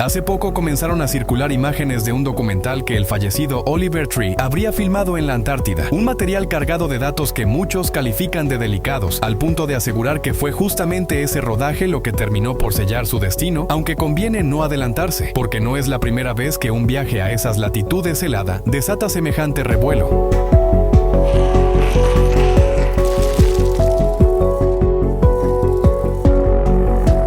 Hace poco comenzaron a circular imágenes de un documental que el fallecido Oliver Tree habría filmado en la Antártida, un material cargado de datos que muchos califican de delicados, al punto de asegurar que fue justamente ese rodaje lo que terminó por sellar su destino, aunque conviene no adelantarse, porque no es la primera vez que un viaje a esas latitudes helada desata semejante revuelo.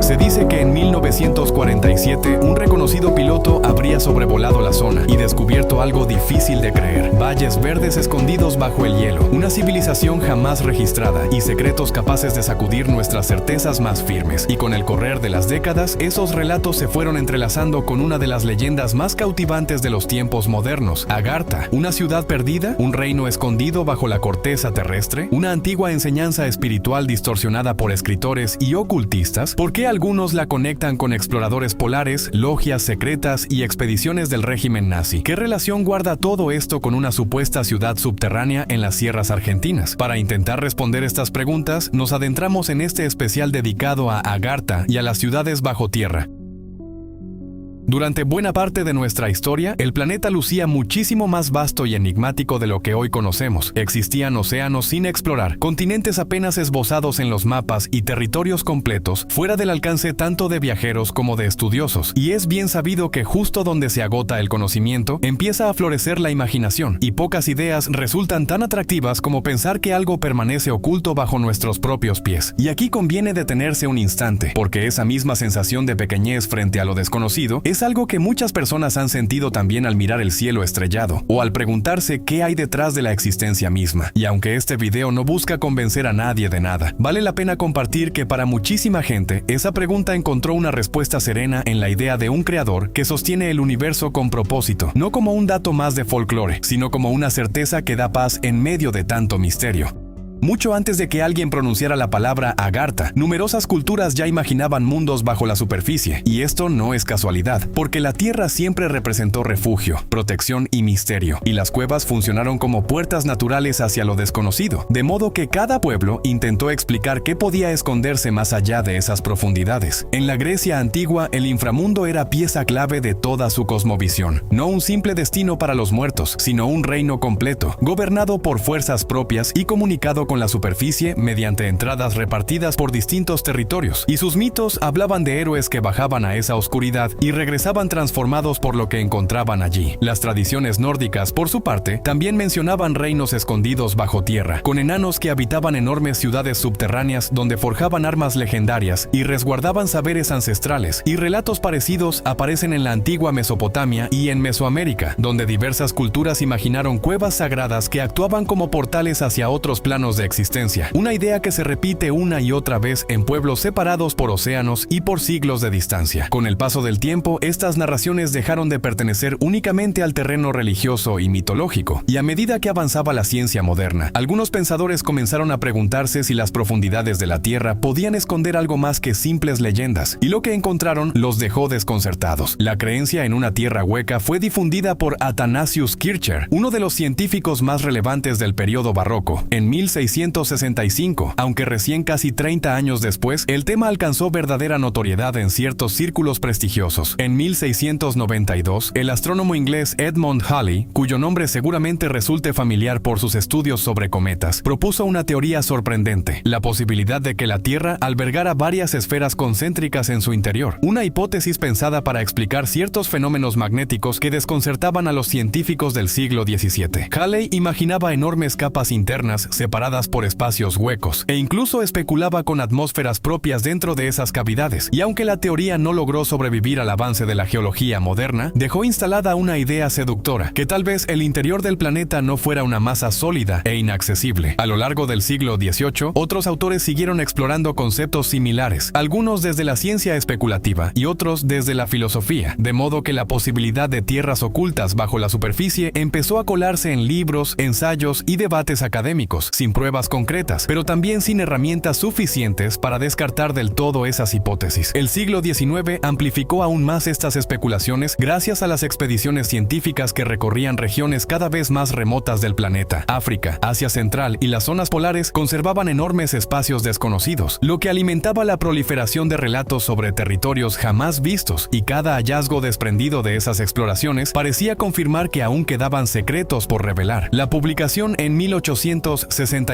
Se dice que en 1947 un reconocido piloto habría sobrevolado la zona y descubierto algo difícil de creer: valles verdes escondidos bajo el hielo, una civilización jamás registrada y secretos capaces de sacudir nuestras certezas más firmes. Y con el correr de las décadas, esos relatos se fueron entrelazando con una de las leyendas más cautivantes de los tiempos modernos: Agartha, una ciudad perdida, un reino escondido bajo la corteza terrestre, una antigua enseñanza espiritual distorsionada por escritores y ocultistas. ¿Por qué algunos la conectan con exploradores polares, logias secretas y expediciones del régimen nazi? ¿Qué relación guarda todo esto con una supuesta ciudad subterránea en las sierras argentinas? Para intentar responder estas preguntas, nos adentramos en este especial dedicado a Agartha y a las ciudades bajo tierra. Durante buena parte de nuestra historia, el planeta lucía muchísimo más vasto y enigmático de lo que hoy conocemos. Existían océanos sin explorar, continentes apenas esbozados en los mapas y territorios completos fuera del alcance tanto de viajeros como de estudiosos. Y es bien sabido que justo donde se agota el conocimiento, empieza a florecer la imaginación, y pocas ideas resultan tan atractivas como pensar que algo permanece oculto bajo nuestros propios pies. Y aquí conviene detenerse un instante, porque esa misma sensación de pequeñez frente a lo desconocido es algo que muchas personas han sentido también al mirar el cielo estrellado, o al preguntarse qué hay detrás de la existencia misma. Y aunque este video no busca convencer a nadie de nada, vale la pena compartir que para muchísima gente, esa pregunta encontró una respuesta serena en la idea de un creador que sostiene el universo con propósito, no como un dato más de folclore, sino como una certeza que da paz en medio de tanto misterio. Mucho antes de que alguien pronunciara la palabra Agartha, numerosas culturas ya imaginaban mundos bajo la superficie, y esto no es casualidad, porque la Tierra siempre representó refugio, protección y misterio, y las cuevas funcionaron como puertas naturales hacia lo desconocido, de modo que cada pueblo intentó explicar qué podía esconderse más allá de esas profundidades. En la Grecia antigua, el inframundo era pieza clave de toda su cosmovisión, no un simple destino para los muertos, sino un reino completo, gobernado por fuerzas propias y comunicado con la superficie mediante entradas repartidas por distintos territorios, y sus mitos hablaban de héroes que bajaban a esa oscuridad y regresaban transformados por lo que encontraban allí. Las tradiciones nórdicas, por su parte, también mencionaban reinos escondidos bajo tierra, con enanos que habitaban enormes ciudades subterráneas donde forjaban armas legendarias y resguardaban saberes ancestrales, y relatos parecidos aparecen en la antigua Mesopotamia y en Mesoamérica, donde diversas culturas imaginaron cuevas sagradas que actuaban como portales hacia otros planos de existencia, una idea que se repite una y otra vez en pueblos separados por océanos y por siglos de distancia. Con el paso del tiempo, estas narraciones dejaron de pertenecer únicamente al terreno religioso y mitológico, y a medida que avanzaba la ciencia moderna, algunos pensadores comenzaron a preguntarse si las profundidades de la Tierra podían esconder algo más que simples leyendas, y lo que encontraron los dejó desconcertados. La creencia en una tierra hueca fue difundida por Athanasius Kircher, uno de los científicos más relevantes del periodo barroco, en 1665, aunque recién casi 30 años después, el tema alcanzó verdadera notoriedad en ciertos círculos prestigiosos. En 1692, el astrónomo inglés Edmund Halley, cuyo nombre seguramente resulte familiar por sus estudios sobre cometas, propuso una teoría sorprendente: la posibilidad de que la Tierra albergara varias esferas concéntricas en su interior, una hipótesis pensada para explicar ciertos fenómenos magnéticos que desconcertaban a los científicos del siglo XVII. Halley imaginaba enormes capas internas separadas por espacios huecos, e incluso especulaba con atmósferas propias dentro de esas cavidades, y aunque la teoría no logró sobrevivir al avance de la geología moderna, dejó instalada una idea seductora: que tal vez el interior del planeta no fuera una masa sólida e inaccesible. A lo largo del siglo XVIII, otros autores siguieron explorando conceptos similares, algunos desde la ciencia especulativa y otros desde la filosofía, de modo que la posibilidad de tierras ocultas bajo la superficie empezó a colarse en libros, ensayos y debates académicos, sin pruebas pruebas concretas, pero también sin herramientas suficientes para descartar del todo esas hipótesis. El siglo XIX amplificó aún más estas especulaciones gracias a las expediciones científicas que recorrían regiones cada vez más remotas del planeta. África, Asia Central y las zonas polares conservaban enormes espacios desconocidos, lo que alimentaba la proliferación de relatos sobre territorios jamás vistos, y cada hallazgo desprendido de esas exploraciones parecía confirmar que aún quedaban secretos por revelar. La publicación en 1864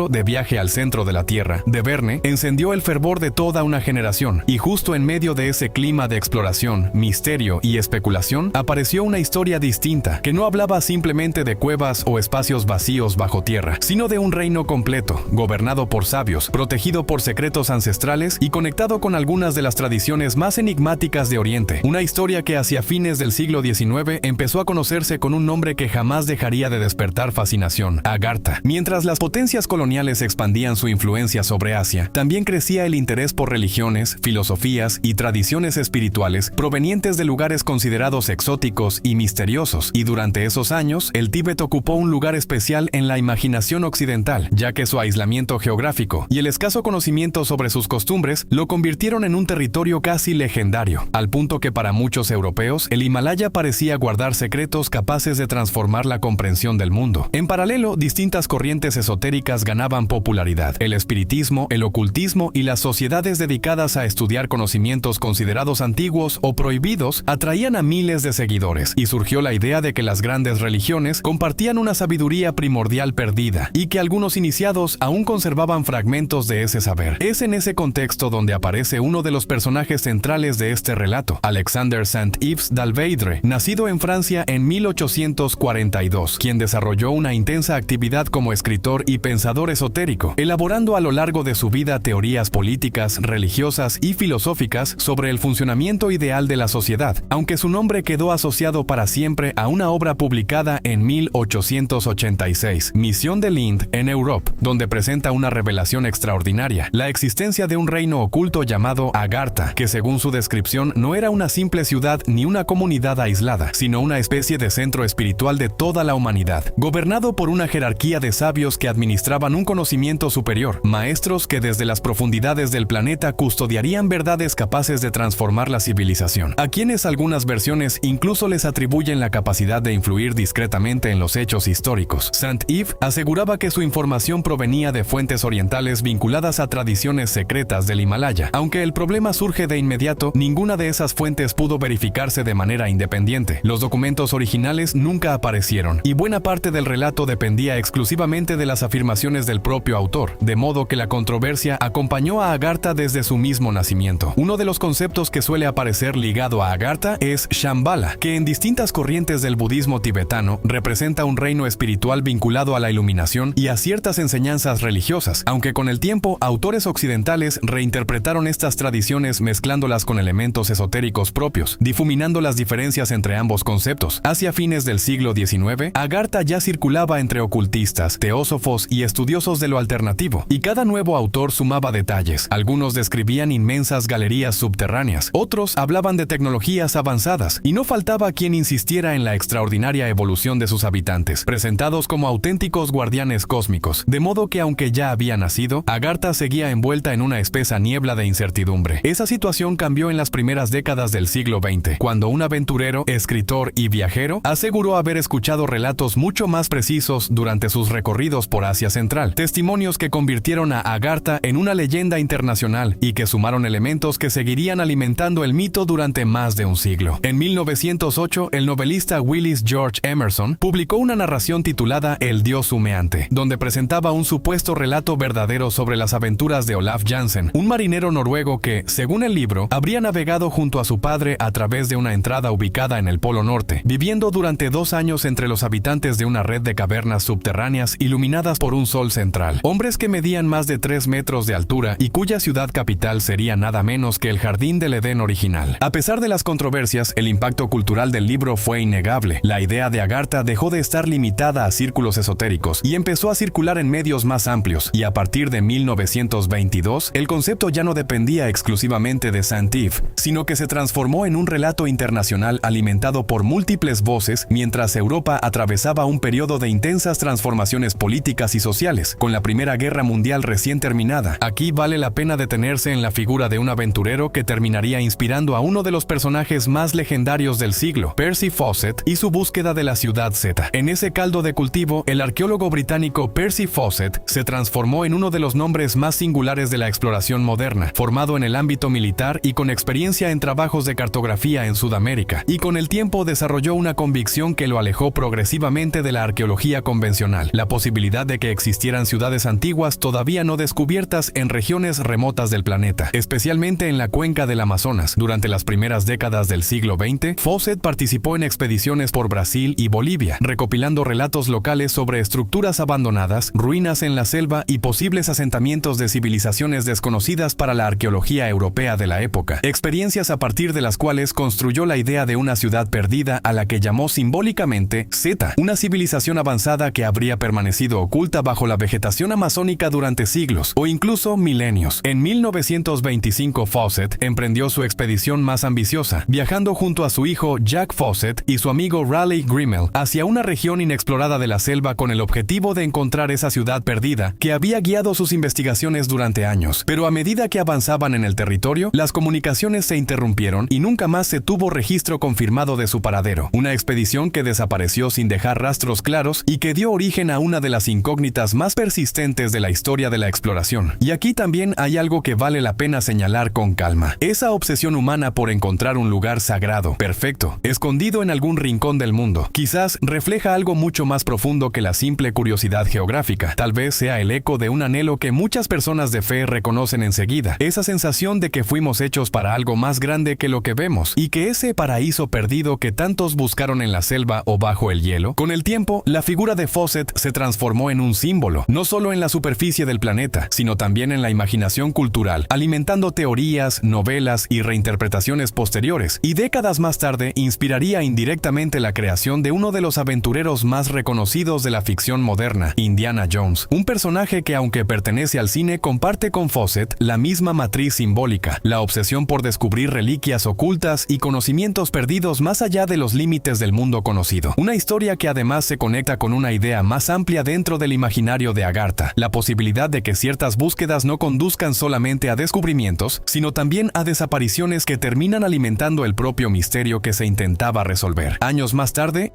de Viaje al centro de la Tierra, de Verne, encendió el fervor de toda una generación, y justo en medio de ese clima de exploración, misterio y especulación, apareció una historia distinta, que no hablaba simplemente de cuevas o espacios vacíos bajo tierra, sino de un reino completo, gobernado por sabios, protegido por secretos ancestrales y conectado con algunas de las tradiciones más enigmáticas de Oriente. Una historia que hacia fines del siglo XIX empezó a conocerse con un nombre que jamás dejaría de despertar fascinación: Agartha. Mientras las potencias coloniales expandían su influencia sobre Asia, también crecía el interés por religiones, filosofías y tradiciones espirituales provenientes de lugares considerados exóticos y misteriosos, y durante esos años, el Tíbet ocupó un lugar especial en la imaginación occidental, ya que su aislamiento geográfico y el escaso conocimiento sobre sus costumbres lo convirtieron en un territorio casi legendario, al punto que para muchos europeos, el Himalaya parecía guardar secretos capaces de transformar la comprensión del mundo. En paralelo, distintas corrientes esotéricas ganaban popularidad: el espiritismo, el ocultismo y las sociedades dedicadas a estudiar conocimientos considerados antiguos o prohibidos atraían a miles de seguidores, y surgió la idea de que las grandes religiones compartían una sabiduría primordial perdida, y que algunos iniciados aún conservaban fragmentos de ese saber. Es en ese contexto donde aparece uno de los personajes centrales de este relato, Alexander Saint-Yves d'Alveidre, nacido en Francia en 1842, quien desarrolló una intensa actividad como escritor y pensador esotérico, elaborando a lo largo de su vida teorías políticas, religiosas y filosóficas sobre el funcionamiento ideal de la sociedad, aunque su nombre quedó asociado para siempre a una obra publicada en 1886, Misión de L'Inde en Europa, donde presenta una revelación extraordinaria: la existencia de un reino oculto llamado Agartha, que según su descripción no era una simple ciudad ni una comunidad aislada, sino una especie de centro espiritual de toda la humanidad, gobernado por una jerarquía de sabios que administraban un conocimiento superior, maestros que desde las profundidades del planeta custodiarían verdades capaces de transformar la civilización, a quienes algunas versiones incluso les atribuyen la capacidad de influir discretamente en los hechos históricos. Saint-Yves aseguraba que su información provenía de fuentes orientales vinculadas a tradiciones secretas del Himalaya. Aunque el problema surge de inmediato, ninguna de esas fuentes pudo verificarse de manera independiente. Los documentos originales nunca aparecieron, y buena parte del relato dependía exclusivamente de las afirmaciones del propio autor, de modo que la controversia acompañó a Agartha desde su mismo nacimiento. Uno de los conceptos que suele aparecer ligado a Agartha es Shambhala, que en distintas corrientes del budismo tibetano representa un reino espiritual vinculado a la iluminación y a ciertas enseñanzas religiosas, aunque con el tiempo autores occidentales reinterpretaron estas tradiciones mezclándolas con elementos esotéricos propios, difuminando las diferencias entre ambos conceptos. Hacia fines del siglo XIX, Agartha ya circulaba entre ocultistas, teósofos y estudiosos de lo alternativo, y cada nuevo autor sumaba detalles. Algunos describían inmensas galerías subterráneas, otros hablaban de tecnologías avanzadas, y no faltaba quien insistiera en la extraordinaria evolución de sus habitantes, presentados como auténticos guardianes cósmicos, de modo que aunque ya había nacido, Agartha seguía envuelta en una espesa niebla de incertidumbre. Esa situación cambió en las primeras décadas del siglo XX, cuando un aventurero, escritor y viajero aseguró haber escuchado relatos mucho más precisos durante sus recorridos por Asia Central, testimonios que convirtieron a Agartha en una leyenda internacional y que sumaron elementos que seguirían alimentando el mito durante más de un siglo. En 1908, el novelista Willis George Emerson publicó una narración titulada El Dios Humeante, donde presentaba un supuesto relato verdadero sobre las aventuras de Olaf Jansen, un marinero noruego que, según el libro, habría navegado junto a su padre a través de una entrada ubicada en el Polo Norte, viviendo durante 2 años entre los habitantes de una red de cavernas subterráneas iluminadas por un sol central. Hombres que medían más de 3 metros de altura y cuya ciudad capital sería nada menos que el Jardín del Edén original. A pesar de las controversias, el impacto cultural del libro fue innegable. La idea de Agartha dejó de estar limitada a círculos esotéricos y empezó a circular en medios más amplios, y a partir de 1922, el concepto ya no dependía exclusivamente de Saint-Yves, sino que se transformó en un relato internacional alimentado por múltiples voces mientras Europa atravesaba un periodo de intensas transformaciones políticas políticas y sociales. Con la Primera Guerra Mundial recién terminada, aquí vale la pena detenerse en la figura de un aventurero que terminaría inspirando a uno de los personajes más legendarios del siglo, Percy Fawcett, y su búsqueda de la Ciudad Z. En ese caldo de cultivo, el arqueólogo británico Percy Fawcett se transformó en uno de los nombres más singulares de la exploración moderna, formado en el ámbito militar y con experiencia en trabajos de cartografía en Sudamérica, y con el tiempo desarrolló una convicción que lo alejó progresivamente de la arqueología convencional, la posibilidad de que existieran ciudades antiguas todavía no descubiertas en regiones remotas del planeta, especialmente en la cuenca del Amazonas. Durante las primeras décadas del siglo XX, Fawcett participó en expediciones por Brasil y Bolivia, recopilando relatos locales sobre estructuras abandonadas, ruinas en la selva y posibles asentamientos de civilizaciones desconocidas para la arqueología europea de la época. Experiencias a partir de las cuales construyó la idea de una ciudad perdida a la que llamó simbólicamente Z, una civilización avanzada que habría permanecido oculta bajo la vegetación amazónica durante siglos o incluso milenios. En 1925, Fawcett emprendió su expedición más ambiciosa, viajando junto a su hijo Jack Fawcett y su amigo Raleigh Grimmel hacia una región inexplorada de la selva con el objetivo de encontrar esa ciudad perdida que había guiado sus investigaciones durante años. Pero a medida que avanzaban en el territorio, las comunicaciones se interrumpieron y nunca más se tuvo registro confirmado de su paradero. Una expedición que desapareció sin dejar rastros claros y que dio origen a una de las incógnitas más persistentes de la historia de la exploración. Y aquí también hay algo que vale la pena señalar con calma. Esa obsesión humana por encontrar un lugar sagrado, perfecto, escondido en algún rincón del mundo, quizás refleja algo mucho más profundo que la simple curiosidad geográfica. Tal vez sea el eco de un anhelo que muchas personas de fe reconocen enseguida, esa sensación de que fuimos hechos para algo más grande que lo que vemos, y que ese paraíso perdido que tantos buscaron en la selva o bajo el hielo. Con el tiempo, la figura de Fawcett se transformó en un símbolo, no solo en la superficie del planeta, sino también en la imaginación cultural, alimentando teorías, novelas y reinterpretaciones posteriores, y décadas más tarde inspiraría indirectamente la creación de uno de los aventureros más reconocidos de la ficción moderna, Indiana Jones, un personaje que, aunque pertenece al cine, comparte con Fawcett la misma matriz simbólica, la obsesión por descubrir reliquias ocultas y conocimientos perdidos más allá de los límites del mundo conocido. Una historia que además se conecta con una idea más amplia dentro del imaginario de Agartha, la posibilidad de que ciertas búsquedas no conduzcan solamente a descubrimientos, sino también a desapariciones que terminan alimentando el propio misterio que se intentaba resolver. Años más tarde,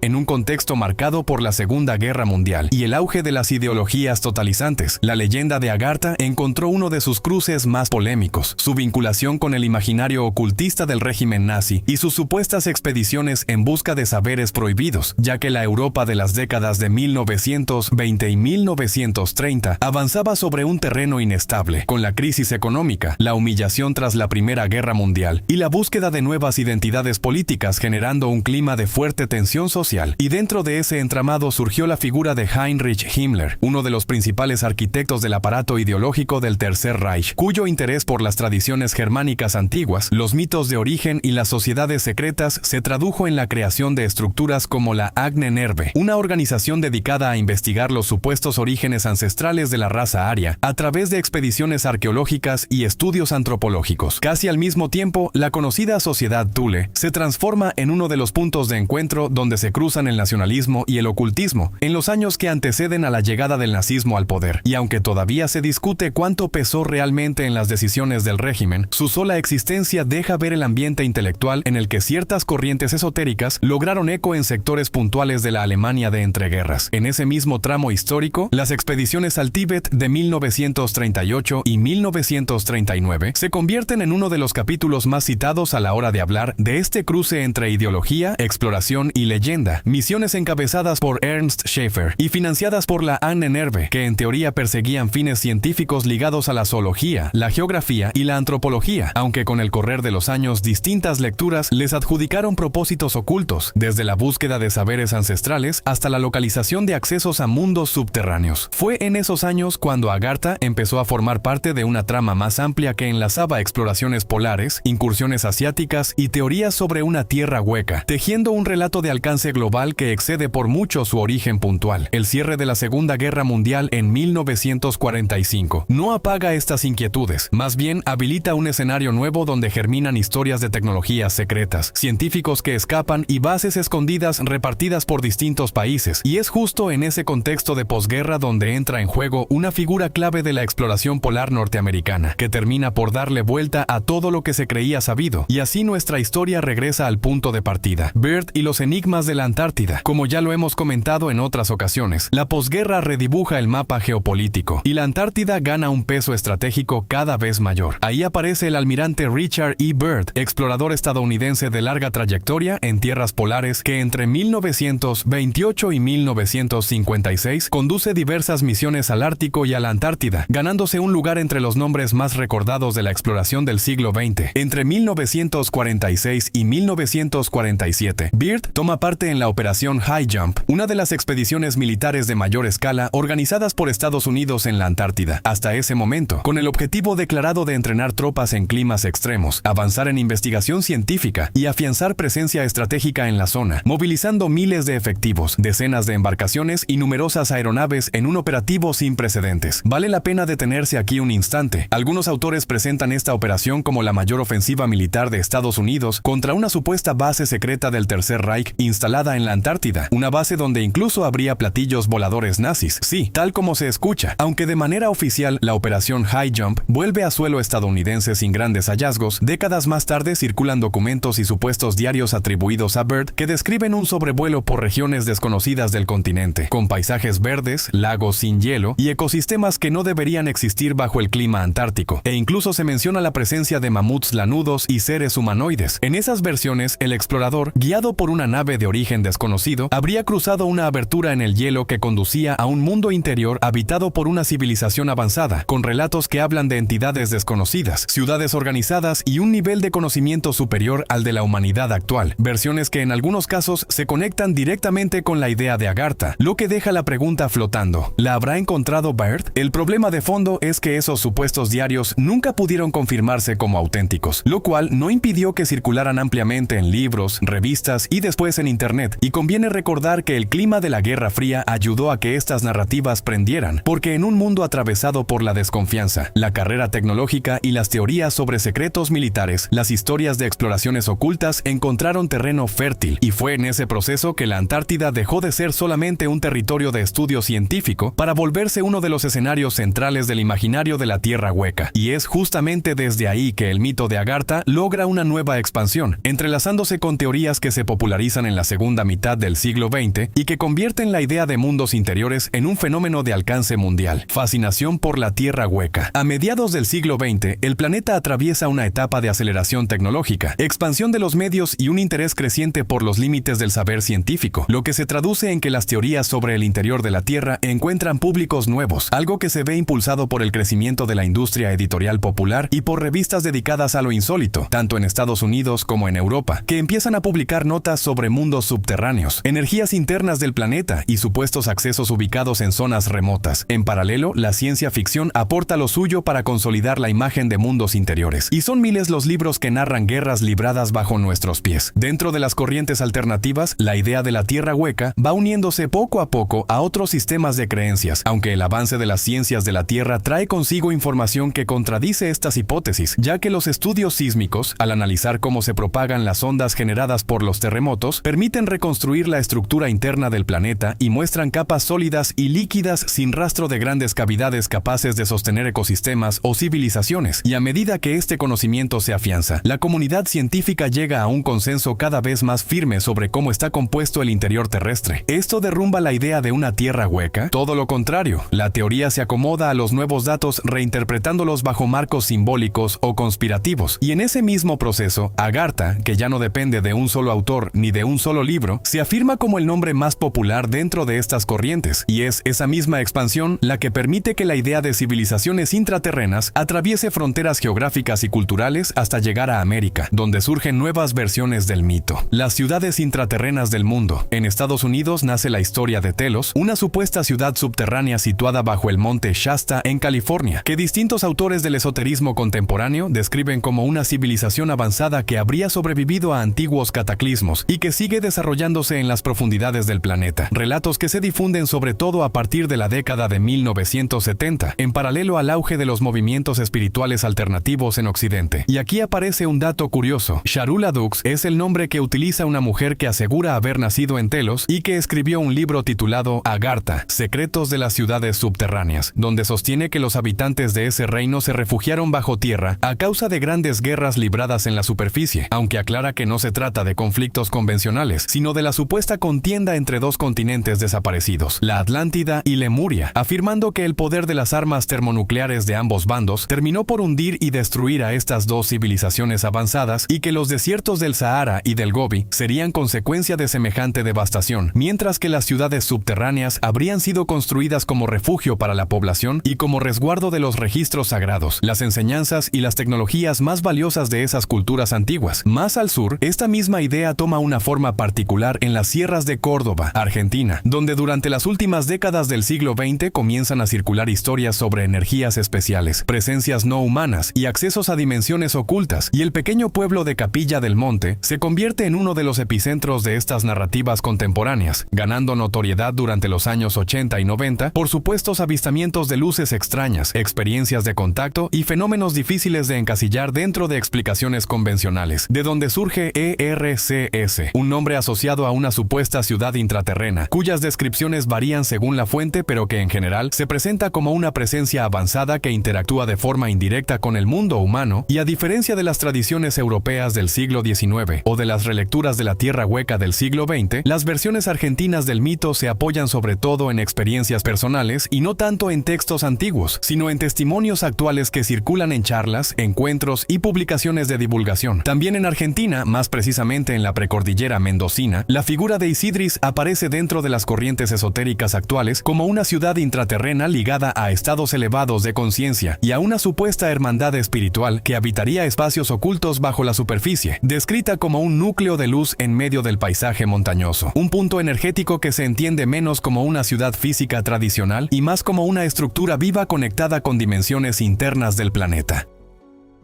en un contexto marcado por la Segunda Guerra Mundial y el auge de las ideologías totalizantes, la leyenda de Agartha encontró uno de sus cruces más polémicos: su vinculación con el imaginario ocultista del régimen nazi y sus supuestas expediciones en busca de saberes prohibidos, ya que la Europa de las décadas de 1920 y 1930 avanzaba sobre un terreno inestable, con la crisis económica, la humillación tras la Primera Guerra Mundial y la búsqueda de nuevas identidades políticas, generando un clima de fuerte tensión social. Y dentro de ese entramado surgió la figura de Heinrich Himmler, uno de los principales arquitectos del aparato ideológico del Tercer Reich, cuyo interés por las tradiciones germánicas antiguas, los mitos de origen y las sociedades secretas se tradujo en la creación de estructuras como la Agne Nerve, una organización dedicada a investigar los supuestos orígenes ancestrales de la raza aria a través de expediciones arqueológicas y estudios antropológicos. Casi al mismo tiempo, la conocida Sociedad Thule se transforma en uno de los puntos de encuentro donde se cruzan el nacionalismo y el ocultismo en los años que anteceden a la llegada del nazismo al poder. Y aunque todavía se discute cuánto pesó realmente en las decisiones del régimen, su sola existencia deja ver el ambiente intelectual en el que ciertas corrientes esotéricas lograron eco en sectores puntuales de la Alemania de entreguerras. En ese mismo tramo histórico, las expediciones al Tíbet de 1938 y 1939 se convierten en uno de los capítulos más citados a la hora de hablar de este cruce entre ideología, exploración y leyenda. Misiones encabezadas por Ernst Schaeffer y financiadas por la Agne Nerve, que en teoría perseguían fines científicos ligados a la zoología, la geografía y la antropología, aunque con el correr de los años distintas lecturas les adjudicaron propósitos ocultos, desde la búsqueda de saberes ancestrales hasta la localización de accesos a mundos subterráneos. Fue en esos años cuando Agartha empezó a formar parte de una trama más amplia que enlazaba exploraciones polares, incursiones asiáticas y teorías sobre una tierra hueca, tejiendo un relato de alcance global global que excede por mucho su origen puntual, el cierre de la Segunda Guerra Mundial en 1945. No apaga estas inquietudes, más bien habilita un escenario nuevo donde germinan historias de tecnologías secretas, científicos que escapan y bases escondidas repartidas por distintos países. Y es justo en ese contexto de posguerra donde entra en juego una figura clave de la exploración polar norteamericana, que termina por darle vuelta a todo lo que se creía sabido, y así nuestra historia regresa al punto de partida. Byrd y los enigmas de la Antártida. Como ya lo hemos comentado en otras ocasiones, la posguerra redibuja el mapa geopolítico, y la Antártida gana un peso estratégico cada vez mayor. Ahí aparece el almirante Richard E. Byrd, explorador estadounidense de larga trayectoria en tierras polares, que entre 1928 y 1956 conduce diversas misiones al Ártico y a la Antártida, ganándose un lugar entre los nombres más recordados de la exploración del siglo XX. Entre 1946 y 1947, Byrd toma parte en la Operación High Jump, una de las expediciones militares de mayor escala organizadas por Estados Unidos en la Antártida. Hasta ese momento, con el objetivo declarado de entrenar tropas en climas extremos, avanzar en investigación científica y afianzar presencia estratégica en la zona, movilizando miles de efectivos, decenas de embarcaciones y numerosas aeronaves en un operativo sin precedentes. Vale la pena detenerse aquí un instante. Algunos autores presentan esta operación como la mayor ofensiva militar de Estados Unidos contra una supuesta base secreta del Tercer Reich instalada en la Antártida, una base donde incluso habría platillos voladores nazis. Sí, tal como se escucha. Aunque de manera oficial la operación High Jump vuelve a suelo estadounidense sin grandes hallazgos, décadas más tarde circulan documentos y supuestos diarios atribuidos a Byrd que describen un sobrevuelo por regiones desconocidas del continente, con paisajes verdes, lagos sin hielo y ecosistemas que no deberían existir bajo el clima antártico, e incluso se menciona la presencia de mamuts lanudos y seres humanoides. En esas versiones, el explorador, guiado por una nave de origen desconocido, habría cruzado una abertura en el hielo que conducía a un mundo interior habitado por una civilización avanzada, con relatos que hablan de entidades desconocidas, ciudades organizadas y un nivel de conocimiento superior al de la humanidad actual. Versiones que en algunos casos se conectan directamente con la idea de Agartha, lo que deja la pregunta flotando: ¿la habrá encontrado Byrd? El problema de fondo es que esos supuestos diarios nunca pudieron confirmarse como auténticos, lo cual no impidió que circularan ampliamente en libros, revistas y después en Internet. Y conviene recordar que el clima de la Guerra Fría ayudó a que estas narrativas prendieran, porque en un mundo atravesado por la desconfianza, la carrera tecnológica y las teorías sobre secretos militares, las historias de exploraciones ocultas encontraron terreno fértil, y fue en ese proceso que la Antártida dejó de ser solamente un territorio de estudio científico para volverse uno de los escenarios centrales del imaginario de la Tierra Hueca. Y es justamente desde ahí que el mito de Agartha logra una nueva expansión, entrelazándose con teorías que se popularizan en la segunda mitad del siglo XX y que convierten la idea de mundos interiores en un fenómeno de alcance mundial. Fascinación por la Tierra Hueca. A mediados del siglo XX, el planeta atraviesa una etapa de aceleración tecnológica, expansión de los medios y un interés creciente por los límites del saber científico, lo que se traduce en que las teorías sobre el interior de la Tierra encuentran públicos nuevos, algo que se ve impulsado por el crecimiento de la industria editorial popular y por revistas dedicadas a lo insólito, tanto en Estados Unidos como en Europa, que empiezan a publicar notas sobre mundos subterráneos, energías internas del planeta y supuestos accesos ubicados en zonas remotas. En paralelo, la ciencia ficción aporta lo suyo para consolidar la imagen de mundos interiores, y son miles los libros que narran guerras libradas bajo nuestros pies. Dentro de las corrientes alternativas, la idea de la Tierra Hueca va uniéndose poco a poco a otros sistemas de creencias, aunque el avance de las ciencias de la Tierra trae consigo información que contradice estas hipótesis, ya que los estudios sísmicos, al analizar cómo se propagan las ondas generadas por los terremotos, permiten reconstruir la estructura interna del planeta y muestran capas sólidas y líquidas sin rastro de grandes cavidades capaces de sostener ecosistemas o civilizaciones. Y a medida que este conocimiento se afianza, la comunidad científica llega a un consenso cada vez más firme sobre cómo está compuesto el interior terrestre. ¿Esto derrumba la idea de una Tierra hueca? Todo lo contrario, la teoría se acomoda a los nuevos datos reinterpretándolos bajo marcos simbólicos o conspirativos. Y en ese mismo proceso, Agartha, que ya no depende de un solo autor ni de un solo libro, se afirma como el nombre más popular dentro de estas corrientes, y es esa misma expansión la que permite que la idea de civilizaciones intraterrenas atraviese fronteras geográficas y culturales hasta llegar a América, donde surgen nuevas versiones del mito. Las ciudades intraterrenas del mundo. En Estados Unidos nace la historia de Telos, una supuesta ciudad subterránea situada bajo el monte Shasta en California, que distintos autores del esoterismo contemporáneo describen como una civilización avanzada que habría sobrevivido a antiguos cataclismos y que sigue desarrollando desarrollándose en las profundidades del planeta, relatos que se difunden sobre todo a partir de la década de 1970, en paralelo al auge de los movimientos espirituales alternativos en Occidente. Y aquí aparece un dato curioso. Sharula Dux es el nombre que utiliza una mujer que asegura haber nacido en Telos y que escribió un libro titulado Agartha, Secretos de las ciudades subterráneas, donde sostiene que los habitantes de ese reino se refugiaron bajo tierra a causa de grandes guerras libradas en la superficie, aunque aclara que no se trata de conflictos convencionales, sino de la supuesta contienda entre dos continentes desaparecidos, la Atlántida y Lemuria, afirmando que el poder de las armas termonucleares de ambos bandos terminó por hundir y destruir a estas dos civilizaciones avanzadas y que los desiertos del Sahara y del Gobi serían consecuencia de semejante devastación, mientras que las ciudades subterráneas habrían sido construidas como refugio para la población y como resguardo de los registros sagrados, las enseñanzas y las tecnologías más valiosas de esas culturas antiguas. Más al sur, esta misma idea toma una forma particular en las sierras de Córdoba, Argentina, donde durante las últimas décadas del siglo XX comienzan a circular historias sobre energías especiales, presencias no humanas y accesos a dimensiones ocultas, y el pequeño pueblo de Capilla del Monte se convierte en uno de los epicentros de estas narrativas contemporáneas, ganando notoriedad durante los años 80 y 90 por supuestos avistamientos de luces extrañas, experiencias de contacto y fenómenos difíciles de encasillar dentro de explicaciones convencionales, de donde surge ERCS, un nombre asociado a una supuesta ciudad intraterrena, cuyas descripciones varían según la fuente, pero que en general se presenta como una presencia avanzada que interactúa de forma indirecta con el mundo humano, y a diferencia de las tradiciones europeas del siglo XIX o de las relecturas de la Tierra Hueca del siglo XX, las versiones argentinas del mito se apoyan sobre todo en experiencias personales y no tanto en textos antiguos, sino en testimonios actuales que circulan en charlas, encuentros y publicaciones de divulgación. También en Argentina, más precisamente en la precordillera mendocina, la figura de Isidris aparece dentro de las corrientes esotéricas actuales como una ciudad intraterrena ligada a estados elevados de conciencia y a una supuesta hermandad espiritual que habitaría espacios ocultos bajo la superficie, descrita como un núcleo de luz en medio del paisaje montañoso, un punto energético que se entiende menos como una ciudad física tradicional y más como una estructura viva conectada con dimensiones internas del planeta.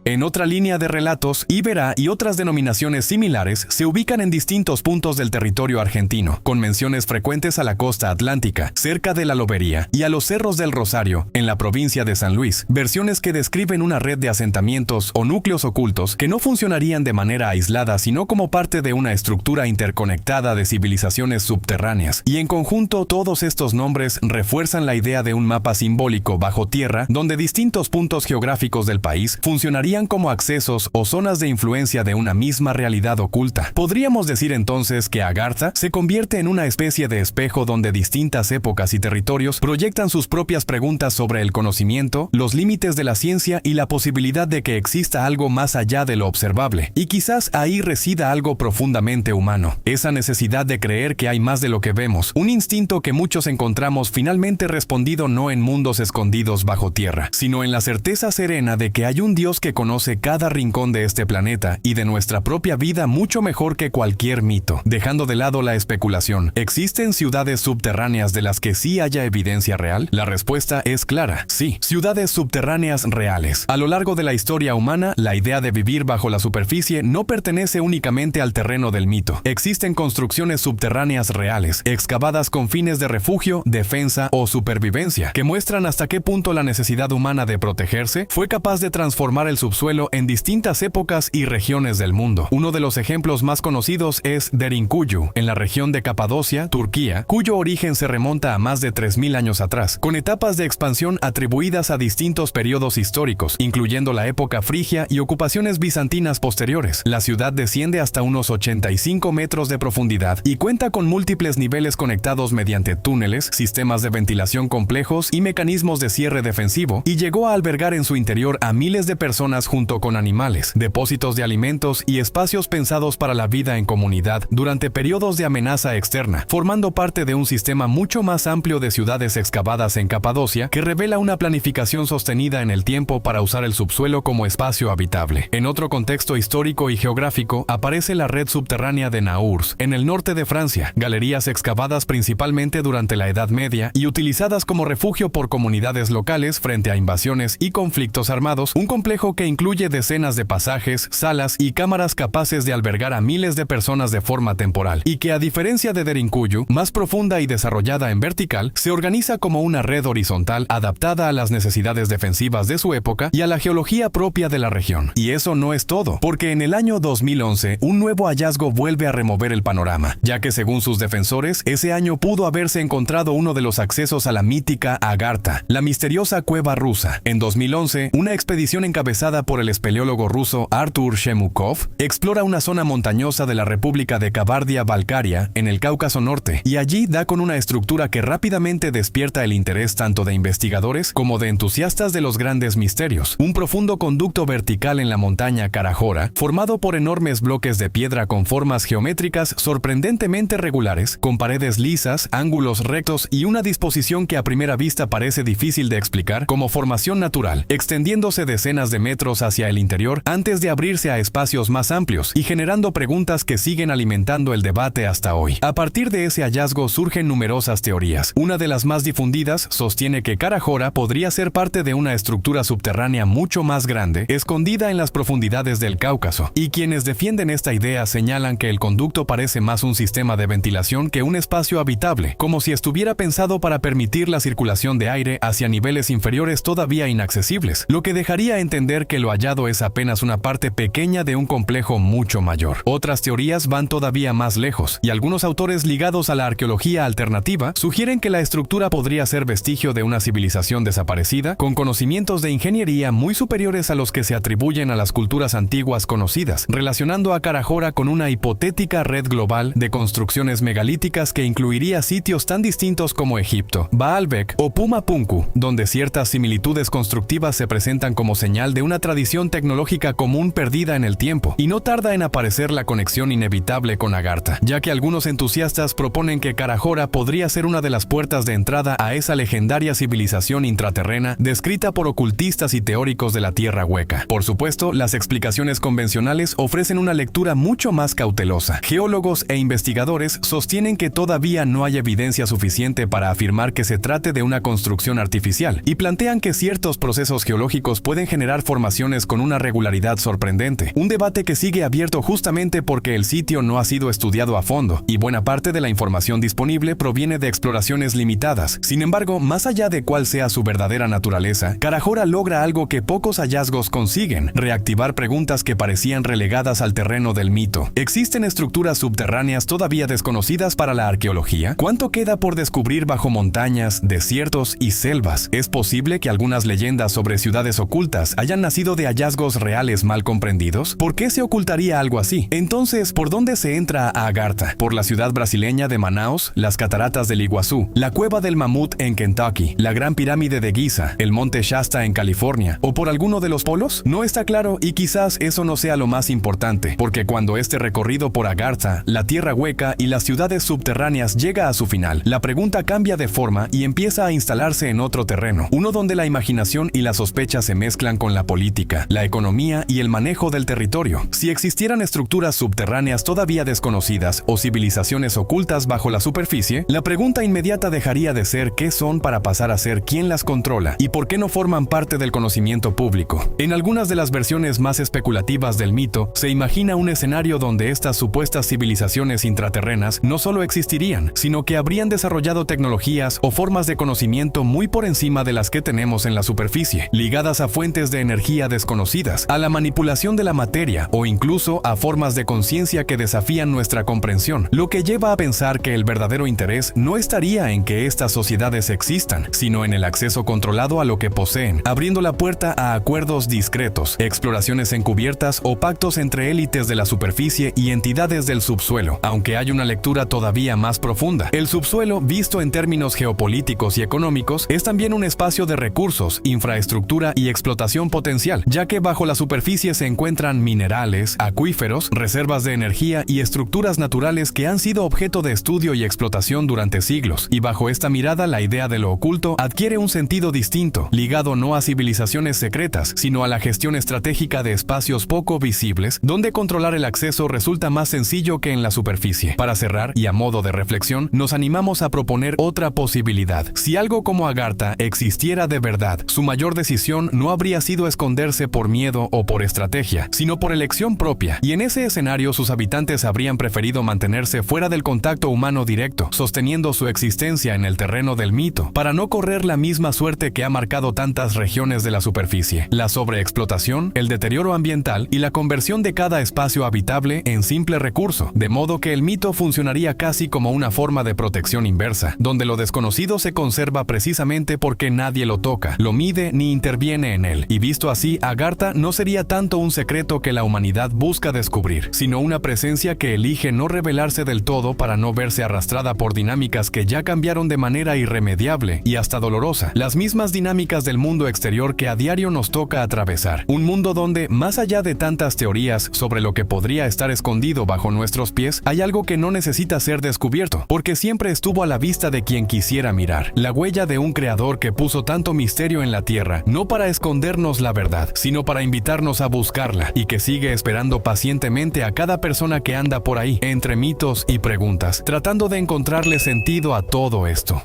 En otra línea de relatos, Iberá y otras denominaciones similares se ubican en distintos puntos del territorio argentino, con menciones frecuentes a la costa atlántica, cerca de la Lobería, y a los Cerros del Rosario, en la provincia de San Luis, versiones que describen una red de asentamientos o núcleos ocultos que no funcionarían de manera aislada, sino como parte de una estructura interconectada de civilizaciones subterráneas. Y en conjunto, todos estos nombres refuerzan la idea de un mapa simbólico bajo tierra, donde distintos puntos geográficos del país funcionarían como accesos o zonas de influencia de una misma realidad oculta. Podríamos decir entonces que Agartha se convierte en una especie de espejo donde distintas épocas y territorios proyectan sus propias preguntas sobre el conocimiento, los límites de la ciencia y la posibilidad de que exista algo más allá de lo observable. Y quizás ahí resida algo profundamente humano, esa necesidad de creer que hay más de lo que vemos, un instinto que muchos encontramos finalmente respondido no en mundos escondidos bajo tierra, sino en la certeza serena de que hay un Dios que conoce cada rincón de este planeta y de nuestra propia vida mucho mejor que cualquier mito. Dejando de lado la especulación, ¿existen ciudades subterráneas de las que sí haya evidencia real? La respuesta es clara, sí, ciudades subterráneas reales. A lo largo de la historia humana, la idea de vivir bajo la superficie no pertenece únicamente al terreno del mito. Existen construcciones subterráneas reales, excavadas con fines de refugio, defensa o supervivencia, que muestran hasta qué punto la necesidad humana de protegerse fue capaz de transformar el subsuelo en distintas épocas y regiones del mundo. Uno de los ejemplos más conocidos es Derinkuyu, en la región de Capadocia, Turquía, cuyo origen se remonta a más de 3000 años atrás, con etapas de expansión atribuidas a distintos periodos históricos, incluyendo la época frigia y ocupaciones bizantinas posteriores. La ciudad desciende hasta unos 85 metros de profundidad y cuenta con múltiples niveles conectados mediante túneles, sistemas de ventilación complejos y mecanismos de cierre defensivo, y llegó a albergar en su interior a miles de personas junto con animales, depósitos de alimentos y espacios pensados para la vida en comunidad durante periodos de amenaza externa, formando parte de un sistema mucho más amplio de ciudades excavadas en Capadocia que revela una planificación sostenida en el tiempo para usar el subsuelo como espacio habitable. En otro contexto histórico y geográfico aparece la red subterránea de Naurs, en el norte de Francia, galerías excavadas principalmente durante la Edad Media y utilizadas como refugio por comunidades locales frente a invasiones y conflictos armados, un complejo que incluye decenas de pasajes, salas y cámaras capaces de albergar a miles de personas de forma temporal, y que a diferencia de Derinkuyu, más profunda y desarrollada en vertical, se organiza como una red horizontal adaptada a las necesidades defensivas de su época y a la geología propia de la región. Y eso no es todo, porque en el año 2011 un nuevo hallazgo vuelve a remover el panorama, ya que según sus defensores, ese año pudo haberse encontrado uno de los accesos a la mítica Agartha, la misteriosa cueva rusa. En 2011, una expedición encabezada por el espeleólogo ruso Artur Shemukov explora una zona montañosa de la República de Kabardia-Balkaria, en el Cáucaso Norte, y allí da con una estructura que rápidamente despierta el interés tanto de investigadores como de entusiastas de los grandes misterios. Un profundo conducto vertical en la montaña Karahora, formado por enormes bloques de piedra con formas geométricas sorprendentemente regulares, con paredes lisas, ángulos rectos y una disposición que a primera vista parece difícil de explicar como formación natural, extendiéndose decenas de metros hacia el interior antes de abrirse a espacios más amplios y generando preguntas que siguen alimentando el debate hasta hoy. A partir de ese hallazgo surgen numerosas teorías. Una de las más difundidas sostiene que Karahora podría ser parte de una estructura subterránea mucho más grande, escondida en las profundidades del Cáucaso, y quienes defienden esta idea señalan que el conducto parece más un sistema de ventilación que un espacio habitable, como si estuviera pensado para permitir la circulación de aire hacia niveles inferiores todavía inaccesibles, lo que dejaría entender que lo hallado es apenas una parte pequeña de un complejo mucho mayor. Otras teorías van todavía más lejos, y algunos autores ligados a la arqueología alternativa sugieren que la estructura podría ser vestigio de una civilización desaparecida, con conocimientos de ingeniería muy superiores a los que se atribuyen a las culturas antiguas conocidas, relacionando a Karahora con una hipotética red global de construcciones megalíticas que incluiría sitios tan distintos como Egipto, Baalbek o Pumapunku, donde ciertas similitudes constructivas se presentan como señal de una tradición tecnológica común perdida en el tiempo, y no tarda en aparecer la conexión inevitable con Agartha, ya que algunos entusiastas proponen que Karahora podría ser una de las puertas de entrada a esa legendaria civilización intraterrena descrita por ocultistas y teóricos de la Tierra Hueca. Por supuesto, las explicaciones convencionales ofrecen una lectura mucho más cautelosa. Geólogos e investigadores sostienen que todavía no hay evidencia suficiente para afirmar que se trate de una construcción artificial, y plantean que ciertos procesos geológicos pueden generar formaciones con una regularidad sorprendente. Un debate que sigue abierto justamente porque el sitio no ha sido estudiado a fondo, y buena parte de la información disponible proviene de exploraciones limitadas. Sin embargo, más allá de cuál sea su verdadera naturaleza, Karahora logra algo que pocos hallazgos consiguen: reactivar preguntas que parecían relegadas al terreno del mito. ¿Existen estructuras subterráneas todavía desconocidas para la arqueología? ¿Cuánto queda por descubrir bajo montañas, desiertos y selvas? ¿Es posible que algunas leyendas sobre ciudades ocultas hayan nacido de hallazgos reales mal comprendidos? ¿Por qué se ocultaría algo así? Entonces, ¿por dónde se entra a Agartha? ¿Por la ciudad brasileña de Manaus, las cataratas del Iguazú, la cueva del Mamut en Kentucky, la gran pirámide de Giza, el monte Shasta en California, o por alguno de los polos? No está claro, y quizás eso no sea lo más importante, porque cuando este recorrido por Agartha, la Tierra Hueca y las ciudades subterráneas llega a su final, la pregunta cambia de forma y empieza a instalarse en otro terreno, uno donde la imaginación y la sospecha se mezclan con la política, la economía y el manejo del territorio. Si existieran estructuras subterráneas todavía desconocidas o civilizaciones ocultas bajo la superficie, la pregunta inmediata dejaría de ser qué son para pasar a ser quién las controla y por qué no forman parte del conocimiento público. En algunas de las versiones más especulativas del mito, se imagina un escenario donde estas supuestas civilizaciones intraterrenas no solo existirían, sino que habrían desarrollado tecnologías o formas de conocimiento muy por encima de las que tenemos en la superficie, ligadas a fuentes de energía desconocidas, a la manipulación de la materia o incluso a formas de conciencia que desafían nuestra comprensión, lo que lleva a pensar que el verdadero interés no estaría en que estas sociedades existan, sino en el acceso controlado a lo que poseen, abriendo la puerta a acuerdos discretos, exploraciones encubiertas o pactos entre élites de la superficie y entidades del subsuelo. Aunque hay una lectura todavía más profunda, el subsuelo, visto en términos geopolíticos y económicos, es también un espacio de recursos, infraestructura y explotación potencial, ya que bajo la superficie se encuentran minerales, acuíferos, reservas de energía y estructuras naturales que han sido objeto de estudio y explotación durante siglos, y bajo esta mirada la idea de lo oculto adquiere un sentido distinto, ligado no a civilizaciones secretas, sino a la gestión estratégica de espacios poco visibles, donde controlar el acceso resulta más sencillo que en la superficie. Para cerrar, y a modo de reflexión, nos animamos a proponer otra posibilidad. Si algo como Agartha existiera de verdad, su mayor decisión no habría sido esconder esconderse por miedo o por estrategia, sino por elección propia, y en ese escenario sus habitantes habrían preferido mantenerse fuera del contacto humano directo, sosteniendo su existencia en el terreno del mito, para no correr la misma suerte que ha marcado tantas regiones de la superficie: la sobreexplotación, el deterioro ambiental y la conversión de cada espacio habitable en simple recurso, de modo que el mito funcionaría casi como una forma de protección inversa, donde lo desconocido se conserva precisamente porque nadie lo toca, lo mide ni interviene en él. Y visto así, Agartha no sería tanto un secreto que la humanidad busca descubrir, sino una presencia que elige no revelarse del todo para no verse arrastrada por dinámicas que ya cambiaron de manera irremediable y hasta dolorosa, las mismas dinámicas del mundo exterior que a diario nos toca atravesar. Un mundo donde, más allá de tantas teorías sobre lo que podría estar escondido bajo nuestros pies, hay algo que no necesita ser descubierto, porque siempre estuvo a la vista de quien quisiera mirar: la huella de un creador que puso tanto misterio en la tierra, no para escondernos la verdad, sino para invitarnos a buscarla, y que sigue esperando pacientemente a cada persona que anda por ahí, entre mitos y preguntas, tratando de encontrarle sentido a todo esto.